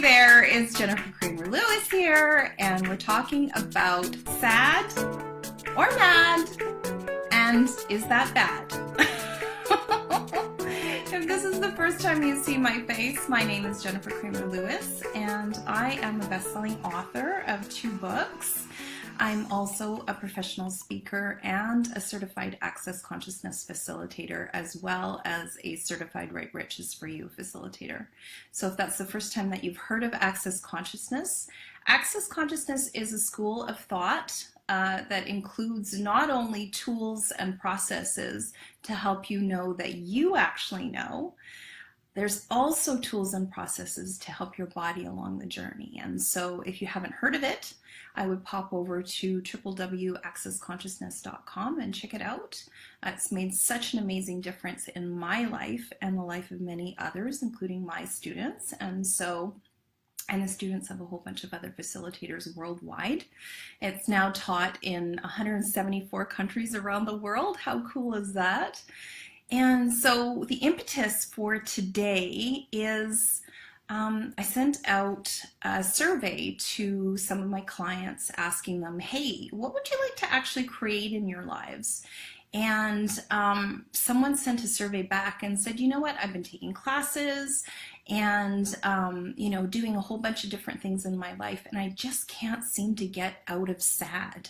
there, it's Jennifer Kramer Lewis here, and we're talking about sad or mad, and is that bad? If this is the first time you see my face, my name is Jennifer Kramer Lewis, and I am a best-selling author of 2 books. I'm also a professional speaker and a certified Access Consciousness facilitator, as well as a certified Right Riches for You facilitator. So if that's the first time that you've heard of Access Consciousness is a school of thought that includes not only tools and processes to help you know that you actually know. There's also tools and processes to help your body along the journey. And so if you haven't heard of it, I would pop over to www.accessconsciousness.com and check it out. It's made such an amazing difference in my life and the life of many others, including my students. And the students of a whole bunch of other facilitators worldwide. It's now taught in 174 countries around the world. How cool is that? And so the impetus for today is I sent out a survey to some of my clients asking them, hey, what would you like to actually create in your lives? And someone sent a survey back and said, you know what, I've been taking classes and doing a whole bunch of different things in my life, and I just can't seem to get out of sad.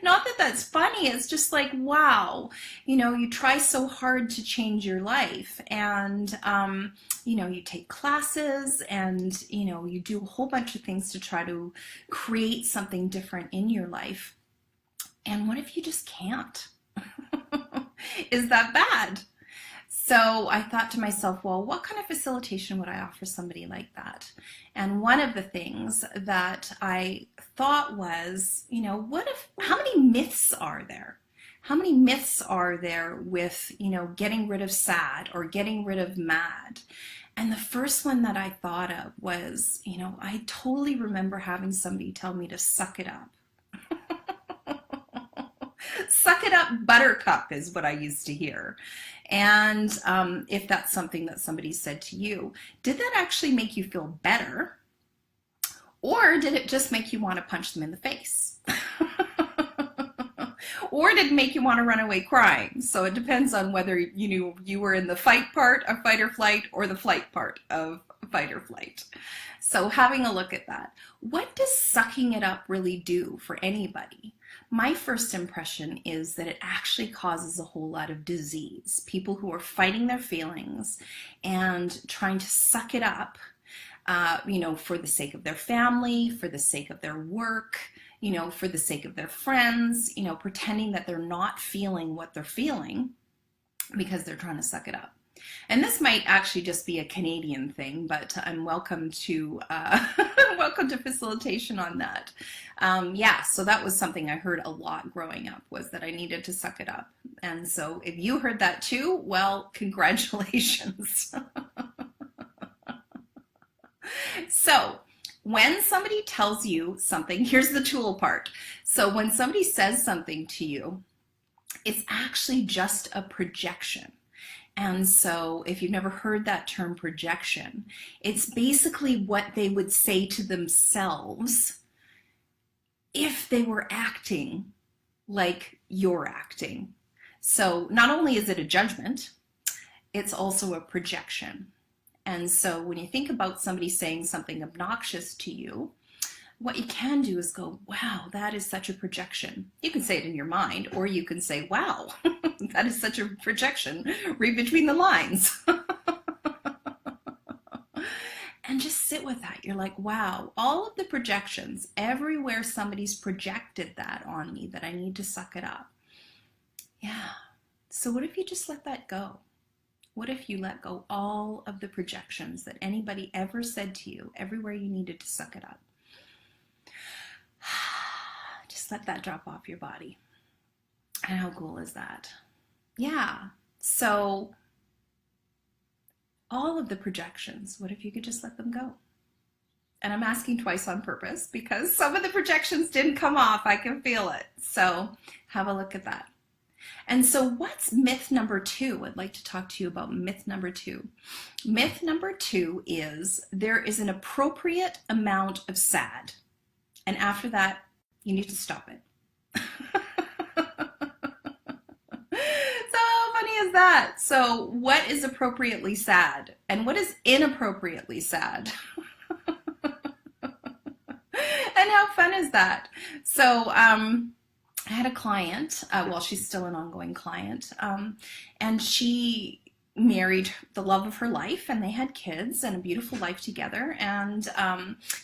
Not that that's funny, it's just like, wow, you try so hard to change your life, and you take classes, and you do a whole bunch of things to try to create something different in your life. And what if you just can't? Is that bad? So I thought to myself, well, what kind of facilitation would I offer somebody like that? And one of the things that I thought was, how many myths are there? How many myths are there with, getting rid of sad or getting rid of mad? And the first one that I thought of was, I totally remember having somebody tell me to suck it up. Suck it up, buttercup is what I used to hear. And if that's something that somebody said to you, did that actually make you feel better? Or did it just make you want to punch them in the face? Or did it make you want to run away crying? So it depends on whether you were in the fight part of fight or flight or the flight part of fight or flight. So having a look at that. What does sucking it up really do for anybody? My first impression is that it actually causes a whole lot of disease. People who are fighting their feelings and trying to suck it up, for the sake of their family, for the sake of their work, for the sake of their friends, pretending that they're not feeling what they're feeling because they're trying to suck it up. And this might actually just be a Canadian thing, but I'm welcome to welcome to facilitation on that. So that was something I heard a lot growing up, was that I needed to suck it up. And so if you heard that too, well, congratulations. So when somebody tells you something, here's the tool part. So when somebody says something to you, it's actually just a projection. And so if you've never heard that term projection, it's basically what they would say to themselves if they were acting like you're acting. So not only is it a judgment, it's also a projection. And so when you think about somebody saying something obnoxious to you, what you can do is go, wow, that is such a projection. You can say it in your mind, or you can say, wow, that is such a projection. Read between the lines. And just sit with that. You're like, wow, all of the projections, everywhere somebody's projected that on me, that I need to suck it up. Yeah. So what if you just let that go? What if you let go all of the projections that anybody ever said to you, everywhere you needed to suck it up? Just let that drop off your body. And how cool is that? Yeah. So all of the projections, what if you could just let them go? And I'm asking twice on purpose because some of the projections didn't come off. I can feel it. So have a look at that. And so what's myth number two? I'd like to talk to you about myth number two. Myth number two is there is an appropriate amount of sad. And after that, you need to stop it. So how funny is that? So what is appropriately sad? And what is inappropriately sad? And how fun is that? So I had a client, well, she's still an ongoing client, and she married the love of her life, and they had kids and a beautiful life together. And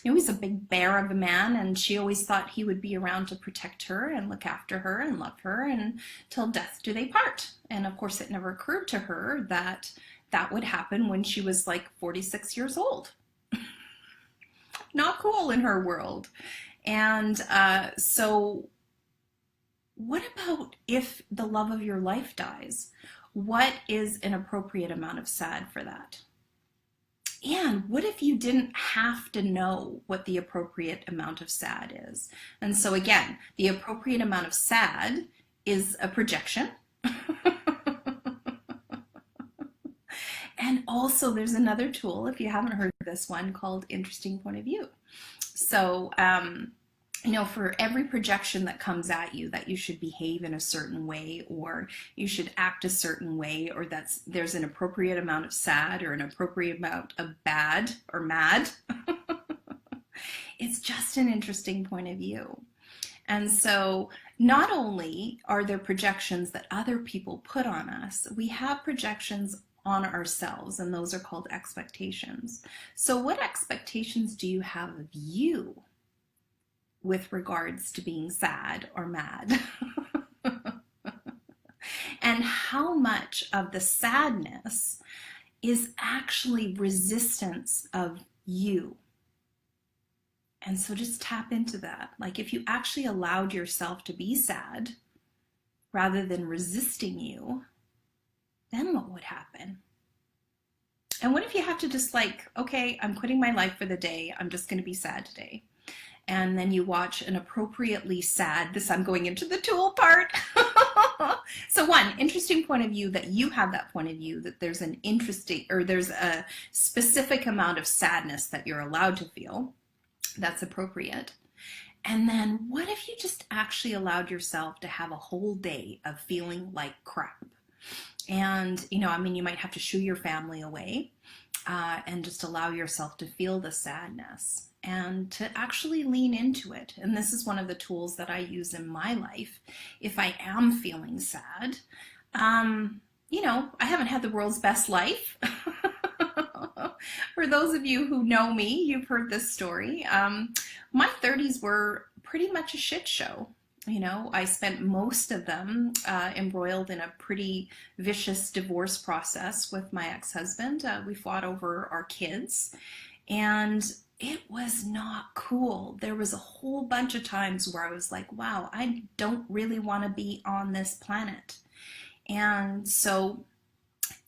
he's a big bear of a man, and she always thought he would be around to protect her and look after her and love her, and till death do they part. And of course, it never occurred to her that that would happen when she was like 46 years old. Not cool in her world. And so what about if the love of your life dies? What is an appropriate amount of sad for that? And what if you didn't have to know what the appropriate amount of sad is? And so again, the appropriate amount of sad is a projection. And also there's another tool, if you haven't heard of this one, called interesting point of view. So, for every projection that comes at you that you should behave in a certain way, or you should act a certain way, or there's an appropriate amount of sad or an appropriate amount of bad or mad, it's just an interesting point of view. And so not only are there projections that other people put on us, we have projections on ourselves, and those are called expectations. So what expectations do you have of you with regards to being sad or mad? And how much of the sadness is actually resistance of you? And so just tap into that. Like if you actually allowed yourself to be sad rather than resisting you, then what would happen? And what if you have to just like, okay, I'm quitting my life for the day. I'm just going to be sad today. And then you watch an appropriately sad, I'm going into the tool part. So one, interesting point of view, that you have that point of view, that there's an interesting, or there's a specific amount of sadness that you're allowed to feel. That's appropriate. And then what if you just actually allowed yourself to have a whole day of feeling like crap? And, you might have to shoo your family away and just allow yourself to feel the sadness and to actually lean into it. And this is one of the tools that I use in my life. If I am feeling sad, I haven't had the world's best life. For those of you who know me, you've heard this story. My 30s were pretty much a shit show. I spent most of them embroiled in a pretty vicious divorce process with my ex-husband. We fought over our kids, and it was not cool. There was a whole bunch of times where I was like, wow, I don't really want to be on this planet. And so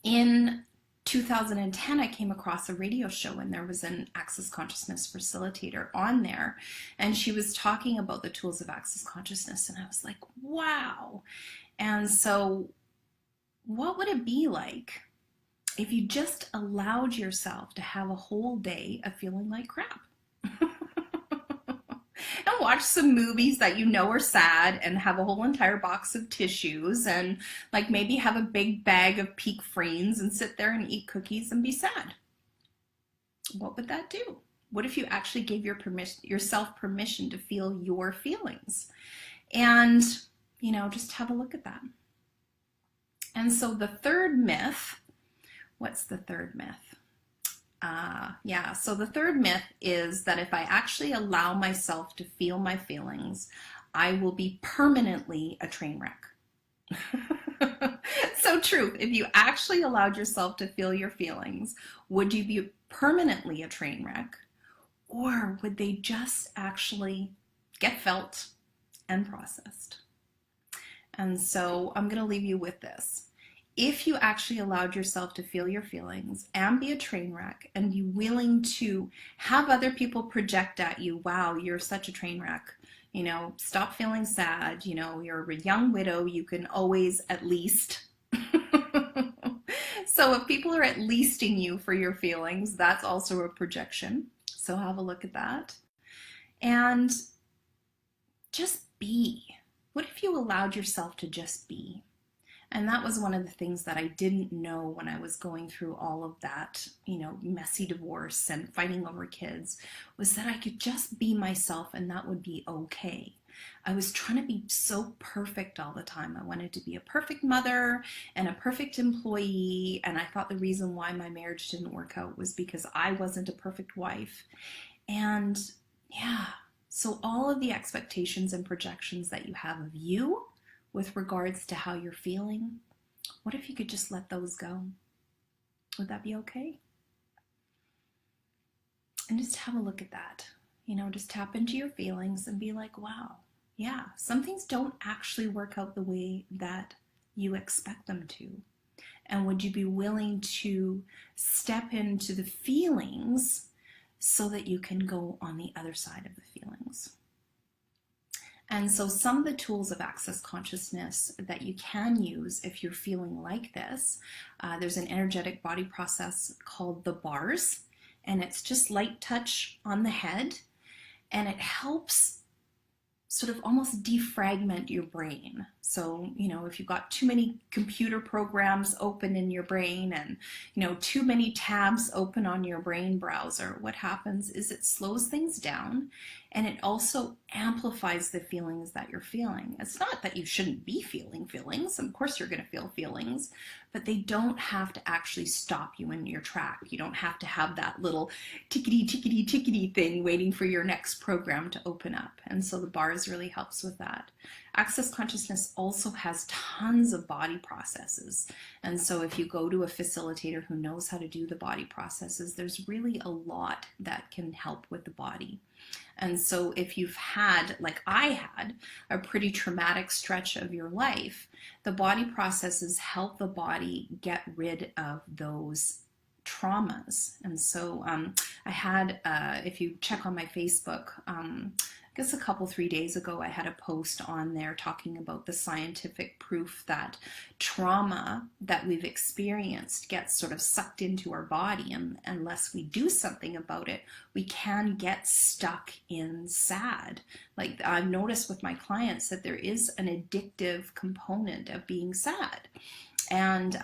in 2010, I came across a radio show, and there was an Access Consciousness facilitator on there, and she was talking about the tools of Access Consciousness, and I was like, wow. And so what would it be like if you just allowed yourself to have a whole day of feeling like crap? And watch some movies that you know are sad, and have a whole entire box of tissues, and like maybe have a big bag of Peak Frains and sit there and eat cookies and be sad. What would that do? What if you actually gave yourself permission to feel your feelings? And, just have a look at that. And so the third myth, what's the third myth? So the third myth is that if I actually allow myself to feel my feelings, I will be permanently a train wreck. So true. If you actually allowed yourself to feel your feelings, would you be permanently a train wreck? Or would they just actually get felt and processed? And so I'm going to leave you with this. if you actually allowed yourself to feel your feelings and be a train wreck and be willing to have other people project at you, wow, you're such a train wreck. You know, stop feeling sad. You know, you're a young widow. You can always at least. So if people are at leasting you for your feelings, that's also a projection. So have a look at that. And just be. What if you allowed yourself to just be? And that was one of the things that I didn't know when I was going through all of that, you know, messy divorce and fighting over kids, was that I could just be myself and that would be okay. I was trying to be so perfect all the time. I wanted to be a perfect mother and a perfect employee. And I thought the reason why my marriage didn't work out was because I wasn't a perfect wife. And yeah, so all of the expectations and projections that you have of you with regards to how you're feeling, what if you could just let those go? Would that be okay? And just have a look at that. You know, just tap into your feelings and be like, wow, yeah, some things don't actually work out the way that you expect them to. And would you be willing to step into the feelings so that you can go on the other side of the feelings? And so some of the tools of Access Consciousness that you can use if you're feeling like this, there's an energetic body process called the bars, and it's just light touch on the head, and it helps sort of almost defragment your brain. So, you know, if you've got too many computer programs open in your brain and, you know, too many tabs open on your brain browser, what happens is it slows things down and it also amplifies the feelings that you're feeling. It's not that you shouldn't be feeling feelings. Of course you're going to feel feelings, but they don't have to actually stop you in your track. You don't have to have that little tickety, tickety, tickety thing waiting for your next program to open up. And so the bars really helps with that. Access Consciousness also has tons of body processes. And so if you go to a facilitator who knows how to do the body processes, there's really a lot that can help with the body. And so if you've had, like I had, a pretty traumatic stretch of your life, the body processes help the body get rid of those traumas. And so I had, if you check on my Facebook, I guess a couple, 3 days ago, I had a post on there talking about the scientific proof that trauma that we've experienced gets sort of sucked into our body, and unless we do something about it, we can get stuck in sad. Like I've noticed with my clients that there is an addictive component of being sad. And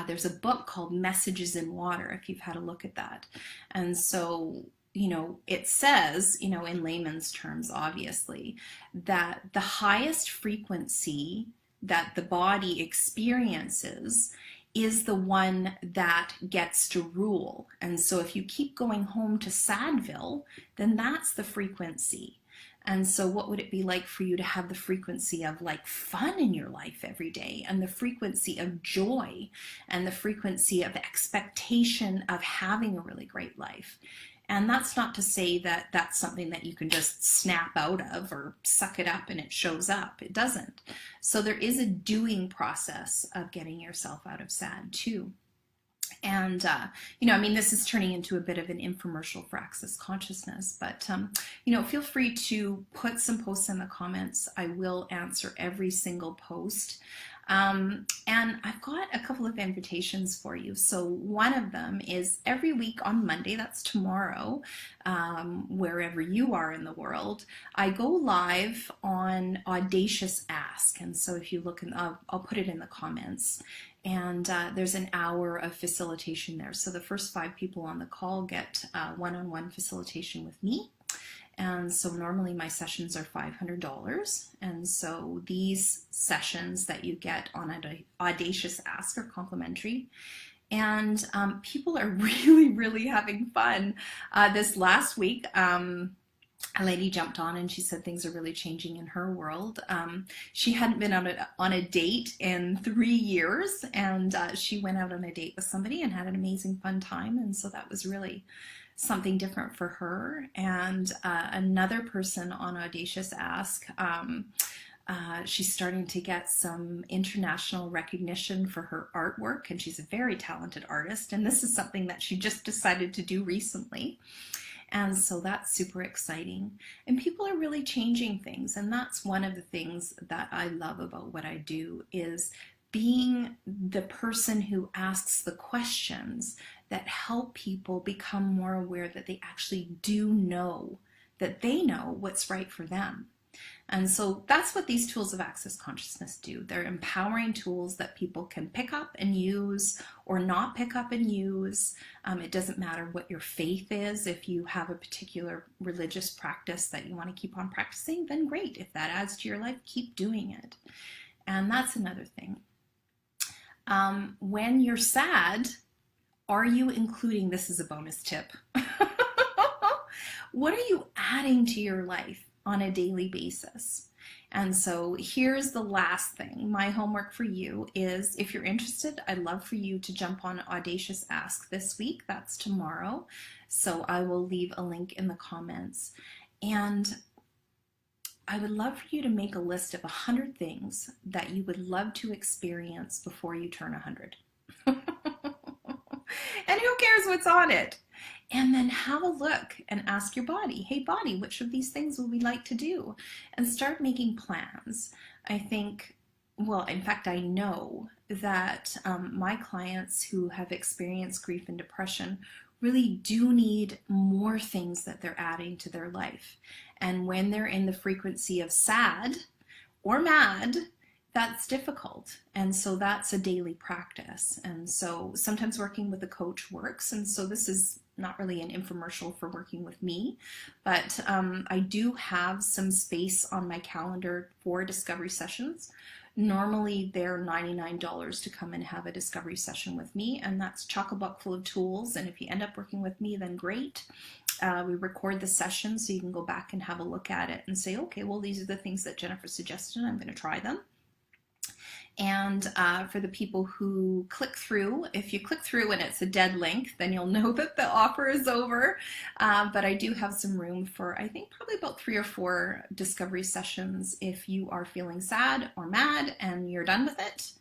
there's a book called Messages in Water, if you've had a look at that. And so, you know, it says, you know, in layman's terms, obviously, that the highest frequency that the body experiences is the one that gets to rule. And so if you keep going home to Sadville, then that's the frequency. And so what would it be like for you to have the frequency of like fun in your life every day, and the frequency of joy, and the frequency of expectation of having a really great life? And that's not to say that that's something that you can just snap out of or suck it up and it shows up. It doesn't. So there is a doing process of getting yourself out of sad too. And, you know, I mean, this is turning into a bit of an infomercial for Access Consciousness, but, you know, feel free to put some posts in the comments. I will answer every single post. And I've got a couple of invitations for you. So one of them is every week on Monday, that's tomorrow, wherever you are in the world, I go live on Audacious Ask. And so if you look, I'll put it in the comments. And there's an hour of facilitation there. So the first 5 people on the call get one-on-one facilitation with me. And so normally my sessions are $500. And so these sessions that you get on Audacious Ask are complimentary. And people are really, really having fun. This last week, a lady jumped on and she said things are really changing in her world. She hadn't been on a date in 3 years, and she went out on a date with somebody and had an amazing fun time. And so that was really something different for her. And another person on Audacious Ask, She's starting to get some international recognition for her artwork, and she's a very talented artist. And this is something that she just decided to do recently. And so that's super exciting. And people are really changing things. And that's one of the things that I love about what I do, is being the person who asks the questions that help people become more aware that they actually do know, that they know what's right for them. And so that's what these tools of Access Consciousness do. They're empowering tools that people can pick up and use or not pick up and use. It doesn't matter what your faith is. If you have a particular religious practice that you want to keep on practicing, then great. If that adds to your life, keep doing it. And that's another thing. When you're sad, are you including, this is a bonus tip, what are you adding to your life on a daily basis? And so here's the last thing. My homework for you is, if you're interested, I'd love for you to jump on Audacious Ask this week. That's tomorrow. So I will leave a link in the comments. And I would love for you to make a list of 100 things that you would love to experience before you turn 100. And who cares what's on it? And then have a look and ask your body, hey body, which of these things would we like to do? And start making plans. I think, well, in fact, I know that my clients who have experienced grief and depression really do need more things that they're adding to their life. And when they're in the frequency of sad or mad, that's difficult. And so that's a daily practice. And so sometimes working with a coach works. And so this is not really an infomercial for working with me, but I do have some space on my calendar for discovery sessions. Normally they're $99 to come and have a discovery session with me, and that's chock-a-block full of tools. And if you end up working with me, then great. We record the session so you can go back and have a look at it and say, okay, well, these are the things that Jennifer suggested, and I'm going to try them. And for the people who click through, if you click through and it's a dead link, then you'll know that the offer is over. But I do have some room for, I think, probably about 3 or 4 discovery sessions if you are feeling sad or mad and you're done with it.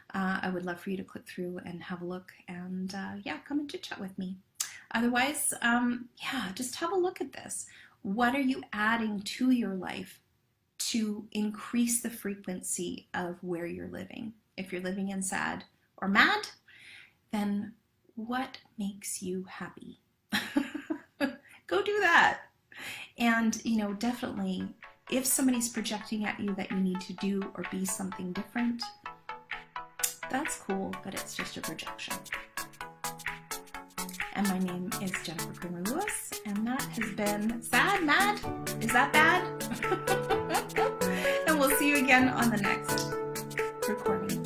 I would love for you to click through and have a look, and yeah, come and chit chat with me. Otherwise, yeah, just have a look at this. What are you adding to your life to increase the frequency of where you're living? If you're living in sad or mad, then what makes you happy? Go do that. And, you know, definitely, if somebody's projecting at you that you need to do or be something different, that's cool, but it's just a projection. And my name is Jennifer Kramer Lewis, and that has been Sad, Mad? Is that bad? And we'll see you again on the next recording.